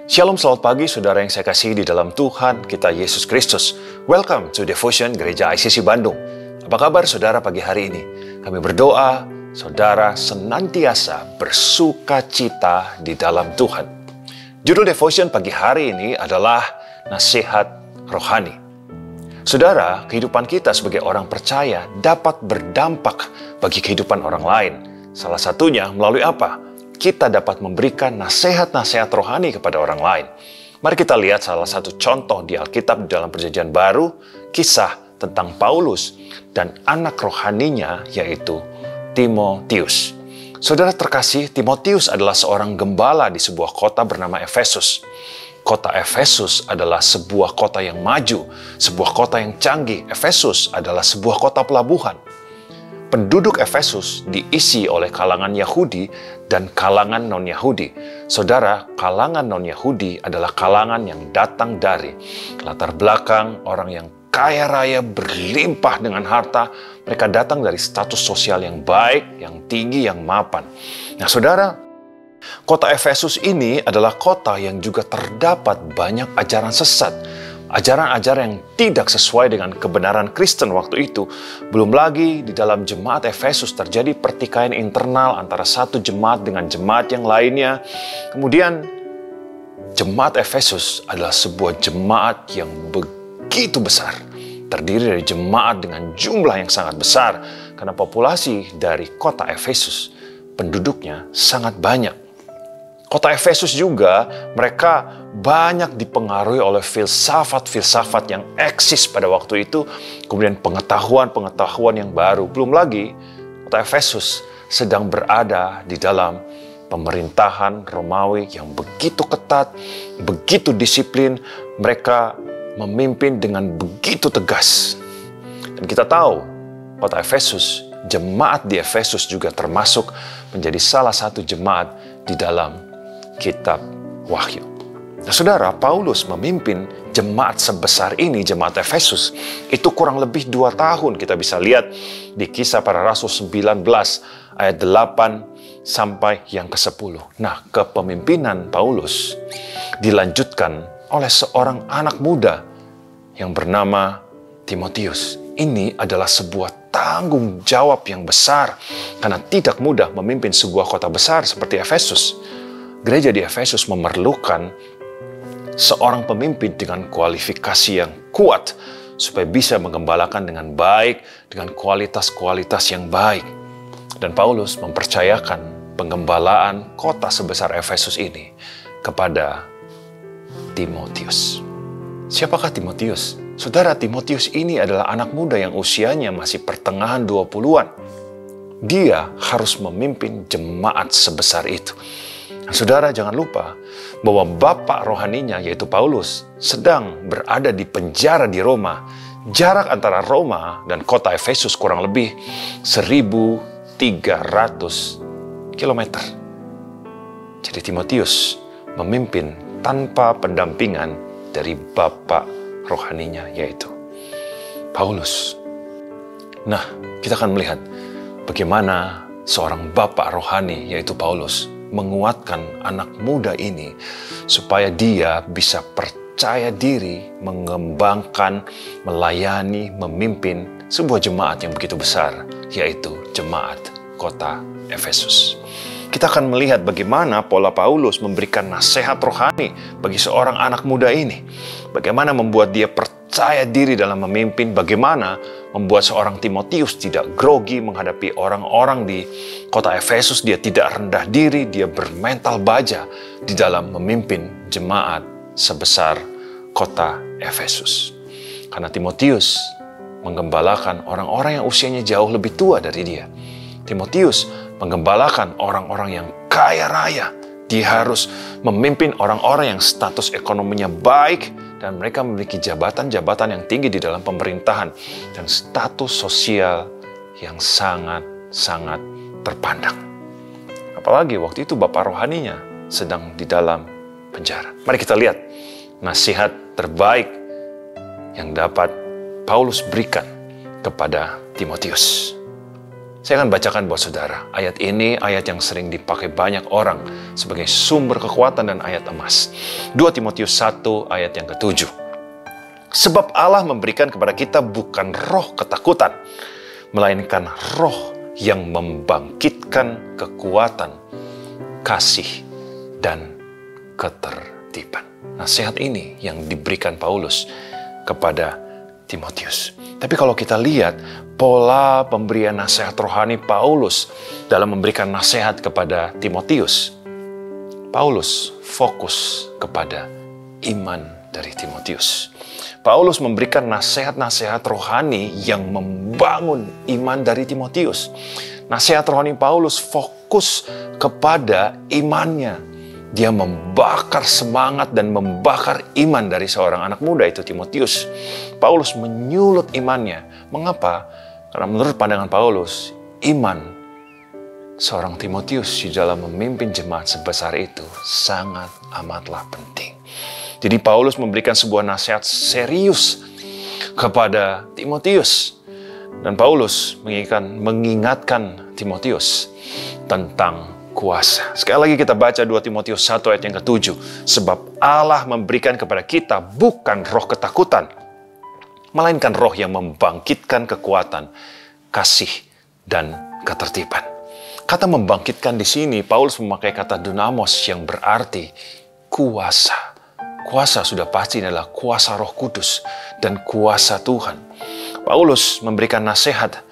Shalom, selamat pagi saudara yang saya kasihi di dalam Tuhan kita Yesus Kristus. Welcome to Devotion Gereja ICC Bandung. Apa kabar saudara pagi hari ini? Kami berdoa saudara senantiasa bersukacita di dalam Tuhan. Judul Devotion pagi hari ini adalah nasihat rohani. Saudara, kehidupan kita sebagai orang percaya dapat berdampak bagi kehidupan orang lain. Salah satunya melalui apa? Kita dapat memberikan nasihat-nasihat rohani kepada orang lain. Mari kita lihat salah satu contoh di Alkitab dalam Perjanjian Baru, kisah tentang Paulus dan anak rohaninya yaitu Timotius. Saudara terkasih, Timotius adalah seorang gembala di sebuah kota bernama Efesus. Kota Efesus adalah sebuah kota yang maju, sebuah kota yang canggih. Efesus adalah sebuah kota pelabuhan. Penduduk Efesus diisi oleh kalangan Yahudi dan kalangan non-Yahudi. Saudara, kalangan non-Yahudi adalah kalangan yang datang dari latar belakang orang yang kaya raya, berlimpah dengan harta. Mereka datang dari status sosial yang baik, yang tinggi, yang mapan. Nah, saudara, kota Efesus ini adalah kota yang juga terdapat banyak ajaran sesat. Ajaran-ajaran yang tidak sesuai dengan kebenaran Kristen waktu itu. Belum lagi di dalam jemaat Efesus terjadi pertikaian internal antara satu jemaat dengan jemaat yang lainnya. Kemudian jemaat Efesus adalah sebuah jemaat yang begitu besar. Terdiri dari jemaat dengan jumlah yang sangat besar. Karena populasi dari kota Efesus penduduknya sangat banyak. Kota Efesus juga mereka banyak dipengaruhi oleh filsafat-filsafat yang eksis pada waktu itu. Kemudian pengetahuan-pengetahuan yang baru. Belum lagi kota Efesus sedang berada di dalam pemerintahan Romawi yang begitu ketat, begitu disiplin. Mereka memimpin dengan begitu tegas. Dan kita tahu kota Efesus, jemaat di Efesus juga termasuk menjadi salah satu jemaat di dalam kitab Wahyu. Nah, saudara, Paulus memimpin jemaat sebesar ini, jemaat Efesus, itu kurang lebih 2 tahun. Kita bisa lihat di Kisah Para Rasul 19 ayat 8 sampai yang ke-10. Nah, kepemimpinan Paulus dilanjutkan oleh seorang anak muda yang bernama Timotius. Ini adalah sebuah tanggung jawab yang besar karena tidak mudah memimpin sebuah kota besar seperti Efesus. Gereja di Efesus memerlukan seorang pemimpin dengan kualifikasi yang kuat supaya bisa mengembalakan dengan baik, dengan kualitas-kualitas yang baik. Dan Paulus mempercayakan penggembalaan kota sebesar Efesus ini kepada Timotius. Siapakah Timotius? Saudara, Timotius ini adalah anak muda yang usianya masih pertengahan 20-an. Dia harus memimpin jemaat sebesar itu. Nah, saudara, jangan lupa bahwa bapak rohaninya yaitu Paulus sedang berada di penjara di Roma. Jarak antara Roma dan kota Efesus kurang lebih 1.300 km. Jadi Timotius memimpin tanpa pendampingan dari bapak rohaninya yaitu Paulus. Nah, kita akan melihat bagaimana seorang bapak rohani yaitu Paulus menguatkan anak muda ini supaya dia bisa percaya diri, mengembangkan, melayani, memimpin sebuah jemaat yang begitu besar, yaitu jemaat kota Efesus. Kita akan melihat bagaimana pola Paulus memberikan nasihat rohani bagi seorang anak muda ini. Bagaimana membuat dia percaya diri dalam memimpin, bagaimana membuat seorang Timotius tidak grogi menghadapi orang-orang di kota Efesus. Dia tidak rendah diri, dia bermental baja di dalam memimpin jemaat sebesar kota Efesus. Karena Timotius menggembalakan orang-orang yang usianya jauh lebih tua dari dia. Timotius menggembalakan orang-orang yang kaya raya. Dia harus memimpin orang-orang yang status ekonominya baik dan mereka memiliki jabatan-jabatan yang tinggi di dalam pemerintahan dan status sosial yang sangat-sangat terpandang. Apalagi waktu itu bapak rohaninya sedang di dalam penjara. Mari kita lihat nasihat terbaik yang dapat Paulus berikan kepada Timotius. Saya akan bacakan buat saudara. Ayat ini ayat yang sering dipakai banyak orang sebagai sumber kekuatan dan ayat emas. 2 Timotius 1 ayat yang ke-7. Sebab Allah memberikan kepada kita bukan roh ketakutan, melainkan roh yang membangkitkan kekuatan, kasih, dan ketertiban. Nasihat ini yang diberikan Paulus kepada Timotius. Tapi kalau kita lihat pola pemberian nasihat rohani Paulus dalam memberikan nasihat kepada Timotius, Paulus fokus kepada iman dari Timotius. Paulus memberikan nasihat-nasihat rohani yang membangun iman dari Timotius. Nasihat rohani Paulus fokus kepada imannya. Dia membakar semangat dan membakar iman dari seorang anak muda, itu Timotius. Paulus menyulut imannya. Mengapa? Karena menurut pandangan Paulus, iman seorang Timotius di dalam memimpin jemaat sebesar itu sangat amatlah penting. Jadi Paulus memberikan sebuah nasihat serius kepada Timotius. Dan Paulus mengingatkan Timotius tentang kuasa. Sekali lagi kita baca 2 Timotius 1 ayat yang ke-7. Sebab Allah memberikan kepada kita bukan roh ketakutan, melainkan roh yang membangkitkan kekuatan, kasih, dan ketertiban. Kata membangkitkan di sini, Paulus memakai kata dunamos yang berarti kuasa. Kuasa sudah pasti adalah kuasa Roh Kudus dan kuasa Tuhan. Paulus memberikan nasihat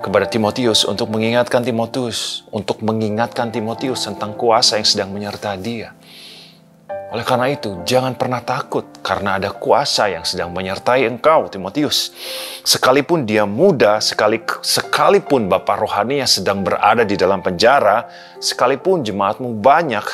kepada Timotius untuk mengingatkan Timotius tentang kuasa yang sedang menyertai dia. Oleh karena itu, jangan pernah takut karena ada kuasa yang sedang menyertai engkau, Timotius. Sekalipun dia muda, sekalipun bapa rohaninya sedang berada di dalam penjara, sekalipun jemaatmu banyak,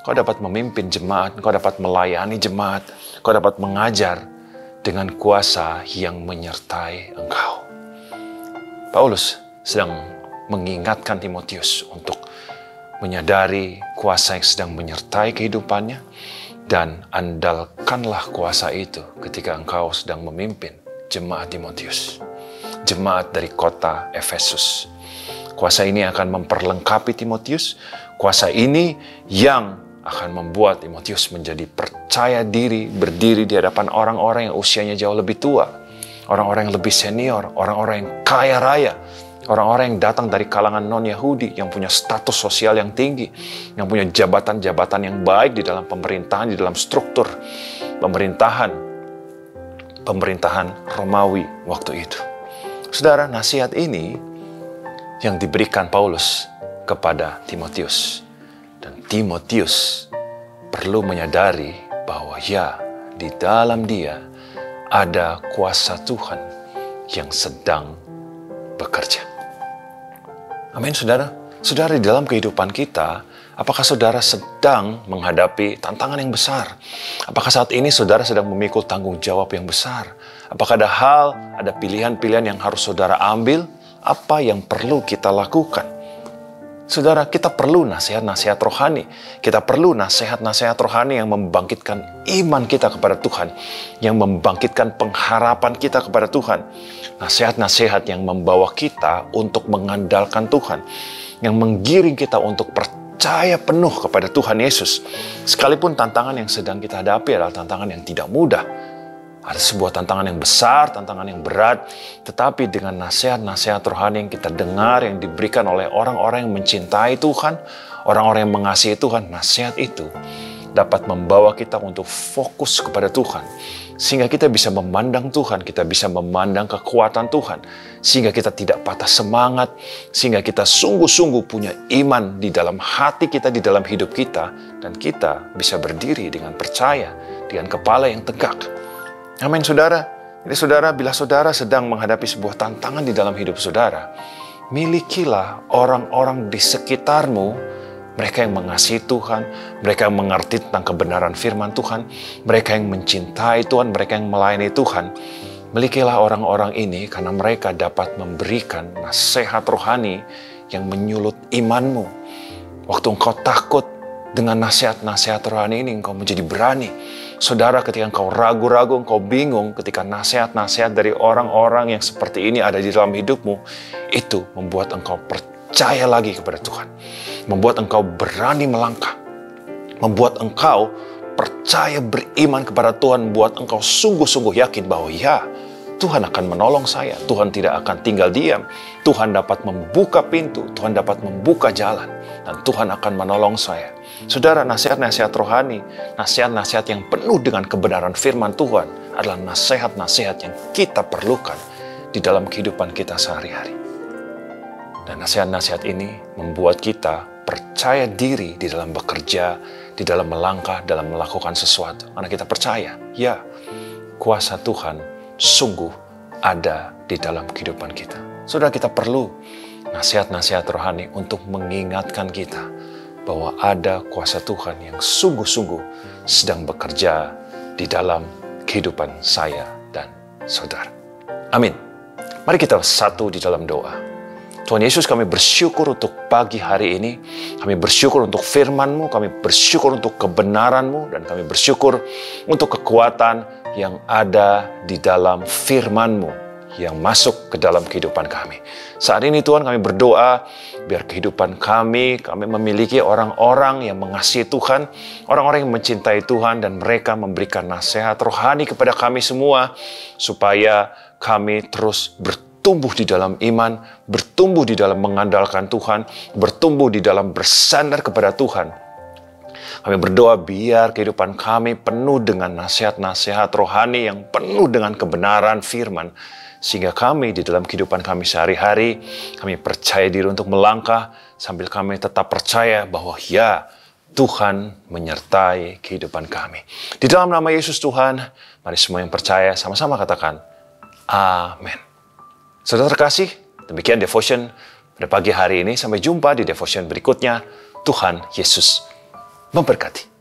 kau dapat memimpin jemaat, kau dapat melayani jemaat, kau dapat mengajar dengan kuasa yang menyertai engkau. Paulus sedang mengingatkan Timotius untuk menyadari kuasa yang sedang menyertai kehidupannya, dan andalkanlah kuasa itu ketika engkau sedang memimpin jemaat Timotius, jemaat dari kota Efesus. Kuasa ini akan memperlengkapi Timotius, kuasa ini yang akan membuat Timotius menjadi percaya diri, berdiri di hadapan orang-orang yang usianya jauh lebih tua, orang-orang yang lebih senior, orang-orang yang kaya raya, orang-orang yang datang dari kalangan non-Yahudi, yang punya status sosial yang tinggi, yang punya jabatan-jabatan yang baik di dalam pemerintahan, di dalam struktur pemerintahan Romawi waktu itu. Saudara, nasihat ini yang diberikan Paulus kepada Timotius. Dan Timotius perlu menyadari bahwa di dalam dia ada kuasa Tuhan yang sedang bekerja. Amin, saudara. Saudara, di dalam kehidupan kita, apakah saudara sedang menghadapi tantangan yang besar? Apakah saat ini saudara sedang memikul tanggung jawab yang besar? Apakah ada pilihan-pilihan yang harus saudara ambil? Apa yang perlu kita lakukan? Saudara, kita perlu nasihat-nasihat rohani. Kita perlu nasihat-nasihat rohani yang membangkitkan iman kita kepada Tuhan, yang membangkitkan pengharapan kita kepada Tuhan. Nasihat-nasihat yang membawa kita untuk mengandalkan Tuhan, yang menggiring kita untuk percaya penuh kepada Tuhan Yesus. Sekalipun tantangan yang sedang kita hadapi adalah tantangan yang tidak mudah. Ada sebuah tantangan yang besar, tantangan yang berat, tetapi dengan nasihat-nasihat rohani yang kita dengar, yang diberikan oleh orang-orang yang mencintai Tuhan, orang-orang yang mengasihi Tuhan, nasihat itu dapat membawa kita untuk fokus kepada Tuhan. Sehingga kita bisa memandang Tuhan, kita bisa memandang kekuatan Tuhan. Sehingga kita tidak patah semangat, sehingga kita sungguh-sungguh punya iman di dalam hati kita, di dalam hidup kita, dan kita bisa berdiri dengan percaya, dengan kepala yang tegak. Amin, saudara. Jadi saudara, bila saudara sedang menghadapi sebuah tantangan di dalam hidup saudara, milikilah orang-orang di sekitarmu, mereka yang mengasihi Tuhan, mereka yang mengerti tentang kebenaran firman Tuhan, mereka yang mencintai Tuhan, mereka yang melayani Tuhan. Milikilah orang-orang ini karena mereka dapat memberikan nasihat rohani yang menyulut imanmu. Waktu engkau takut, dengan nasihat-nasihat rohani ini engkau menjadi berani. Saudara, ketika engkau ragu-ragu, engkau bingung, ketika nasihat-nasihat dari orang-orang yang seperti ini ada di dalam hidupmu, itu membuat engkau percaya lagi kepada Tuhan. Membuat engkau berani melangkah. Membuat engkau percaya beriman kepada Tuhan, membuat engkau sungguh-sungguh yakin bahwa ya, Tuhan akan menolong saya. Tuhan tidak akan tinggal diam. Tuhan dapat membuka pintu, Tuhan dapat membuka jalan, dan Tuhan akan menolong saya. Saudara, nasihat-nasihat rohani, nasihat-nasihat yang penuh dengan kebenaran firman Tuhan adalah nasihat-nasihat yang kita perlukan di dalam kehidupan kita sehari-hari. Dan nasihat-nasihat ini membuat kita percaya diri di dalam bekerja, di dalam melangkah, dalam melakukan sesuatu. Karena kita percaya, ya, kuasa Tuhan sungguh ada di dalam kehidupan kita. Saudara, kita perlu nasihat-nasihat rohani untuk mengingatkan kita bahwa ada kuasa Tuhan yang sungguh-sungguh sedang bekerja di dalam kehidupan saya dan saudara. Amin. Mari kita satu di dalam doa. Tuhan Yesus, kami bersyukur untuk pagi hari ini. Kami bersyukur untuk firman-Mu, kami bersyukur untuk kebenaran-Mu, dan kami bersyukur untuk kekuatan yang ada di dalam firman-Mu yang masuk ke dalam kehidupan kami. Saat ini Tuhan, kami berdoa biar kehidupan kami memiliki orang-orang yang mengasihi Tuhan, orang-orang yang mencintai Tuhan, dan mereka memberikan nasihat rohani kepada kami semua, supaya kami terus bertumbuh di dalam iman, bertumbuh di dalam mengandalkan Tuhan, bertumbuh di dalam bersandar kepada Tuhan. Kami berdoa biar kehidupan kami penuh dengan nasihat-nasihat rohani yang penuh dengan kebenaran firman, sehingga kami di dalam kehidupan kami sehari-hari, kami percaya diri untuk melangkah, sambil kami tetap percaya bahwa ya, Tuhan menyertai kehidupan kami. Di dalam nama Yesus Tuhan, mari semua yang percaya sama-sama katakan, amin. Saudara terkasih, demikian devotion pada pagi hari ini. Sampai jumpa di devotion berikutnya. Tuhan Yesus memberkati.